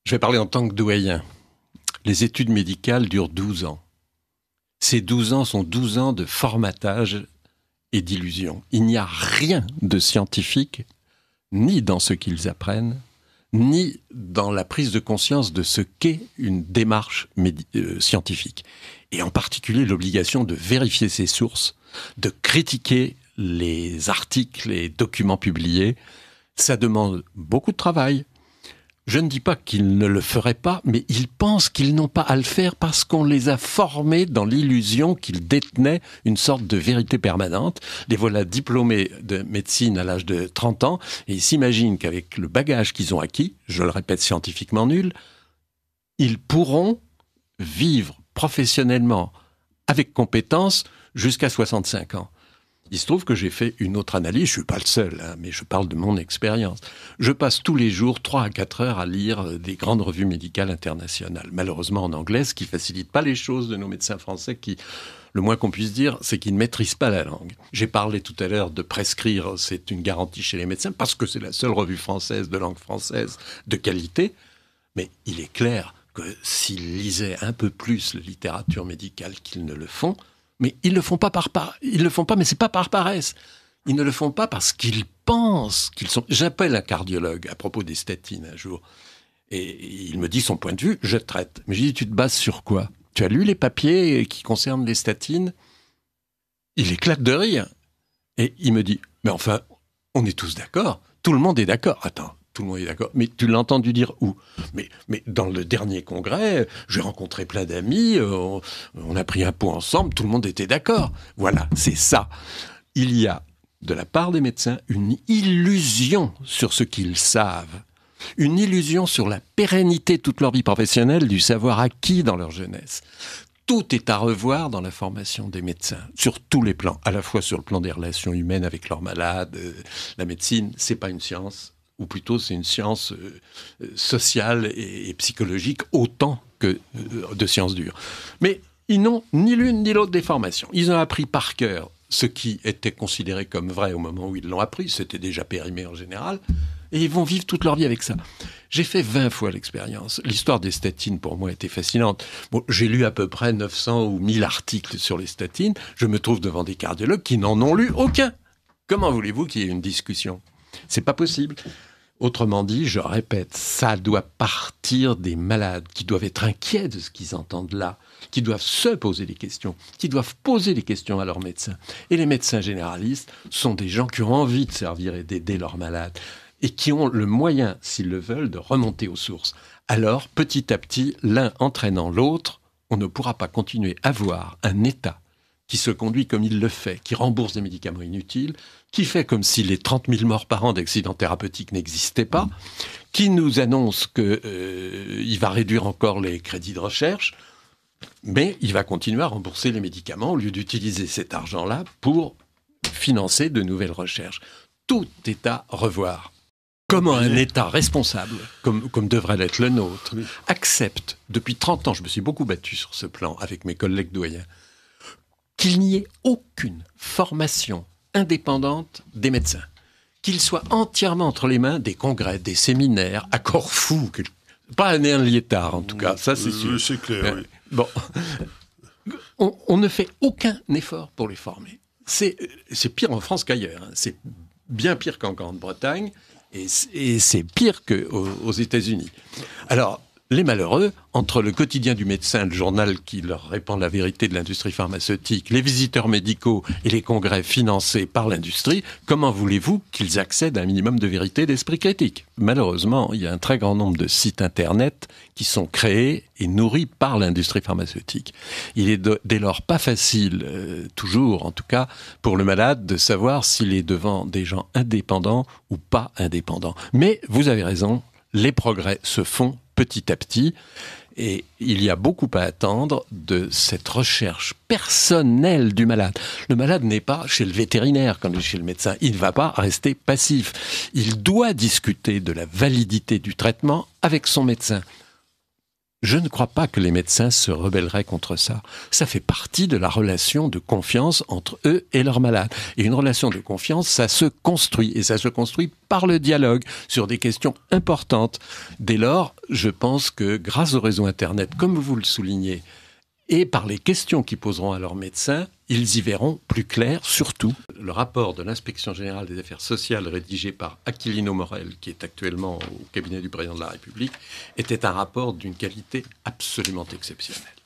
Je vais parler en tant que doyen. Les études médicales durent 12 ans. Ces 12 ans sont 12 ans de formatage et d'illusion. Il n'y a rien de scientifique, ni dans ce qu'ils apprennent, ni dans la prise de conscience de ce qu'est une démarche scientifique. Et en particulier l'obligation de vérifier ses sources, de critiquer les articles et documents publiés. Ça demande beaucoup de travail. Je ne dis pas qu'ils ne le feraient pas, mais ils pensent qu'ils n'ont pas à le faire parce qu'on les a formés dans l'illusion qu'ils détenaient une sorte de vérité permanente. Les voilà diplômés de médecine à l'âge de 30 ans et ils s'imaginent qu'avec le bagage qu'ils ont acquis, je le répète scientifiquement nul, ils pourront vivre professionnellement avec compétence jusqu'à 65 ans. Il se trouve que j'ai fait une autre analyse, je ne suis pas le seul, mais je parle de mon expérience. Je passe tous les jours 3 à 4 heures à lire des grandes revues médicales internationales, malheureusement en anglais, ce qui ne facilite pas les choses de nos médecins français qui, le moins qu'on puisse dire, c'est qu'ils ne maîtrisent pas la langue. J'ai parlé tout à l'heure de prescrire, c'est une garantie chez les médecins, parce que c'est la seule revue française de langue française de qualité, mais il est clair que s'ils lisaient un peu plus la littérature médicale qu'ils ne le font, mais ils le font pas mais c'est pas par paresse. Ils ne le font pas parce qu'ils pensent qu'ils sont... J'appelle un cardiologue à propos des statines un jour, et il me dit son point de vue, je traite. Mais je dis, tu te bases sur quoi ? Tu as lu les papiers qui concernent les statines ? Il éclate de rire. Et il me dit, mais enfin, on est tous d'accord. Tout le monde est d'accord. Attends. Tout le monde est d'accord. Mais tu l'as entendu dire où ? Mais dans le dernier congrès, j'ai rencontré plein d'amis, on a pris un pot ensemble, tout le monde était d'accord. Voilà, c'est ça. Il y a, de la part des médecins, une illusion sur ce qu'ils savent. Une illusion sur la pérennité toute leur vie professionnelle du savoir acquis dans leur jeunesse. Tout est à revoir dans la formation des médecins, sur tous les plans, à la fois sur le plan des relations humaines avec leurs malades. La médecine, c'est pas une science, ou plutôt c'est une science sociale et psychologique autant que de sciences dures. Mais ils n'ont ni l'une ni l'autre des formations. Ils ont appris par cœur ce qui était considéré comme vrai au moment où ils l'ont appris, c'était déjà périmé en général, et ils vont vivre toute leur vie avec ça. J'ai fait 20 fois l'expérience. L'histoire des statines, pour moi, était fascinante. Bon, j'ai lu à peu près 900 ou 1000 articles sur les statines. Je me trouve devant des cardiologues qui n'en ont lu aucun. Comment voulez-vous qu'il y ait une discussion ? C'est pas possible. Autrement dit, je répète, ça doit partir des malades qui doivent être inquiets de ce qu'ils entendent là, qui doivent se poser des questions, qui doivent poser des questions à leurs médecins. Et les médecins généralistes sont des gens qui ont envie de servir et d'aider leurs malades et qui ont le moyen, s'ils le veulent, de remonter aux sources. Alors, petit à petit, l'un entraînant l'autre, on ne pourra pas continuer à avoir un État qui se conduit comme il le fait, qui rembourse des médicaments inutiles, qui fait comme si les 30 000 morts par an d'accidents thérapeutiques n'existaient pas, qui nous annonce qu'il va réduire encore les crédits de recherche, mais il va continuer à rembourser les médicaments au lieu d'utiliser cet argent-là pour financer de nouvelles recherches. Tout est à revoir. Comment un État responsable, comme devrait l'être le nôtre, accepte, depuis 30 ans, je me suis beaucoup battu sur ce plan avec mes collègues doyens, qu'il n'y ait aucune formation indépendante des médecins, qu'ils soient entièrement entre les mains des congrès, des séminaires, à Corfou, pas un Liétard en tout cas, ça c'est sûr. C'est clair, oui. Bon, on ne fait aucun effort pour les former. C'est pire en France qu'ailleurs, hein. C'est bien pire qu'en Grande-Bretagne, et c'est pire qu'aux États-Unis. Alors, les malheureux, entre le quotidien du médecin, le journal qui leur répand la vérité de l'industrie pharmaceutique, les visiteurs médicaux et les congrès financés par l'industrie, comment voulez-vous qu'ils accèdent à un minimum de vérité et d'esprit critique ? Malheureusement, il y a un très grand nombre de sites internet qui sont créés et nourris par l'industrie pharmaceutique. Il est dès lors pas facile, toujours en tout cas, pour le malade de savoir s'il est devant des gens indépendants ou pas indépendants. Mais vous avez raison, les progrès se font petit à petit, et il y a beaucoup à attendre de cette recherche personnelle du malade. Le malade n'est pas chez le vétérinaire comme chez le médecin, il ne va pas rester passif. Il doit discuter de la validité du traitement avec son médecin. Je ne crois pas que les médecins se rebelleraient contre ça. Ça fait partie de la relation de confiance entre eux et leurs malades. Et une relation de confiance, ça se construit. Et ça se construit par le dialogue sur des questions importantes. Dès lors, je pense que grâce au réseau Internet, comme vous le soulignez, et par les questions qu'ils poseront à leurs médecins, ils y verront plus clair. Surtout, le rapport de l'Inspection générale des affaires sociales rédigé par Aquilino Morel, qui est actuellement au cabinet du président de la République, était un rapport d'une qualité absolument exceptionnelle.